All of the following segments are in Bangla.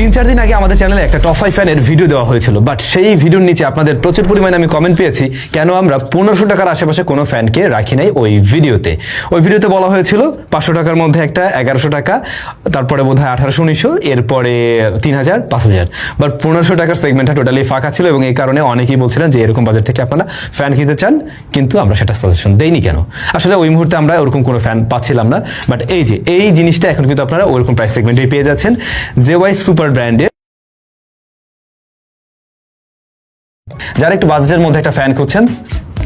3-4 দিন আগে আমাদের চ্যানেলে একটা টপ 5 ফ্যানের ভিডিও দেওয়া হয়েছিল, বাট সেই ভিডিওর নিচে আপনাদের প্রচুর পরিমাণে আমি কমেন্ট পেয়েছি কেন আমরা 1500 টাকার আশেপাশে কোনো ফ্যানকে রাখি নাই ওই ভিডিওতে। ওই ভিডিওতে বলা হয়েছিল 500 টাকার মধ্যে একটা 1100 টাকা, তারপরে বোধহয় 1800-1900, এরপরে 3000 5000, বাট 1500 টাকার সেগমেন্টটা টোটালি ফাঁকা ছিল এবং এই কারণে অনেকেই বলছিলেন যে এরকম বাজেট থেকে আপনারা ফ্যান কিনতে চান, কিন্তু আমরা সেটা সাজেশন দেইনি কেন। আসলে ওই মুহূর্তে আমরা ওরকম কোনো ফ্যান পাচ্ছিলাম না, বাট এই জিনিসটা এখন কিন্তু আপনারা ওরকম প্রাইস সেগমেন্টেই পেয়ে যাচ্ছেন। জেওয়াই সুপার ব্র্যান্ডের যারা একটু বাজেটের মধ্যে একটা ফ্যান খুঁজছেন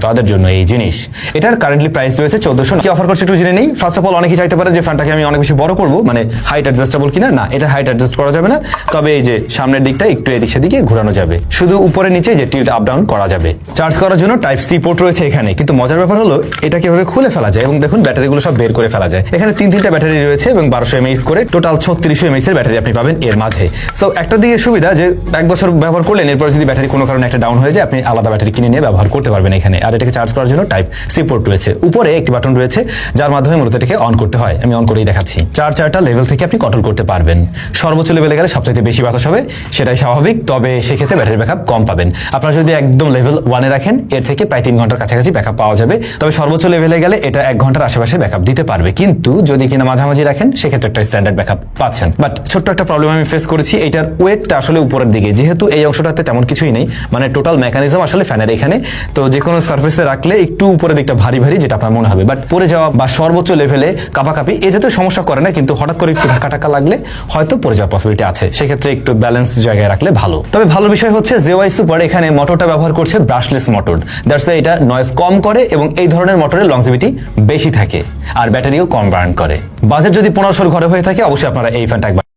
তাদের জন্য এই জিনিস। এটার কারেন্টলি প্রাইস রয়েছে 1400। কি অফার করছে একটু জেনে নেই। ফার্স্ট অফ অল অনেকেই চাইতে পারে যে ফ্যানটাকে আমি অনেক বেশি বড় করব, মানে হাইট অ্যাডজাস্টেবল কিনা। না, এটা হাইট অ্যাডজাস্ট করা যাবে না, তবে এই যে সামনের দিকটা একটু এদিক সেদিকে ঘোরানো যাবে, শুধু উপরে নিচে যে টিল্ট আপ ডাউন করা যাবে। চার্জ করার জন্য টাইপ সি পোর্ট রয়েছে এখানে, কিন্তু মজার ব্যাপার হলো এটা কিভাবে খুলে ফেলা যায় এবং দেখুন ব্যাটারিগুলো সব বের করে ফেলা যায়। এখানে তিনটা ব্যাটারি রয়েছে এবং 1200 mAh করে টোটাল 3600 mAh এর ব্যাটারি আপনি পাবেন এর মাঝে। সো একটা দিকে সুবিধা যে 1 বছর ব্যবহার করলেন, এরপর যদি ব্যাটারি কোনো কারণে একটা ডাউন হয়ে যায় আপনি আলাদা ব্যাটারি কিনে নিয়ে ব্যবহার করতে পারবেন এখানে। আর এটাকে চার্জ করার জন্য টাইপ সি পোর্ট রয়েছে। উপরে একটি বাটন রয়েছে যার মাধ্যমে মূলত এটাকে অন করতে হয়। আমি অন করেই দেখাচ্ছি। চারটা লেভেল থেকে আপনি কন্ট্রোল করতে পারবেন। সর্বোচ্চ লেভেলে গেলে সবচেয়ে বেশি বাতাস হবে, সেটাই স্বাভাবিক, তবে সেক্ষেত্রে ব্যাটারি ব্যাকআপ কম পাবেন। আপনারা যদি একদম লেভেল 1-এ রাখেন এর থেকে প্রায় 3 ঘন্টার কাছাকাছি ব্যাকআপ পাওয়া যাবে, তবে সর্বোচ্চ লেভেলে গেলে এটা 1 ঘন্টার আশেপাশে ব্যাকআপ দিতে পারবে। কিন্তু যদি কিনা মাঝামাঝি রাখেন সেক্ষেত্রে একটা স্ট্যান্ডার্ড ব্যাকআপ পাচ্ছেন। বাট ছোট্ট একটা প্রবলেম আমি ফেস করেছি, এটার ওয়েটটা আসলে উপরের দিকে, যেহেতু এই অংশটাতে তেমন কিছুই নেই, মানে টোটাল মেকানিজম আসলে ফ্যানের এখানে, তো যে কোনো সার্ফেসে রাখলে একটু উপরের দিকটা ভারী ভারী যেটা আপনার মনে হবে, বাট পড়ে যাওয়া বা সর্বোচ্চ লেভেলে কাপাকাপি এই জাতীয় সমস্যা করে না, কিন্তু হঠাৎ করে একটু ধাক্কা টাক্কা লাগলে হয়তো পড়ে যাওয়ার পসিবিলিটি আছে। সেক্ষেত্রে একটু ব্যালেন্স জায়গায় রাখলে ভালো। তবে ভালো বিষয় হচ্ছে জেওয়াই সুপার এখানে মোটরটা ব্যবহার করছে ব্রাশলেস মোটর, দ্যাটস ওয়াই এটা নয়েজ কম করে এবং এই ধরনের মোটরের লংজিভিটি বেশি থাকে আর ব্যাটারিও কম বার্ন করে। বাজেট যদি 1500 ঘরে হয়ে থাকে অবশ্যই আপনারা এই ফ্যানটা একবার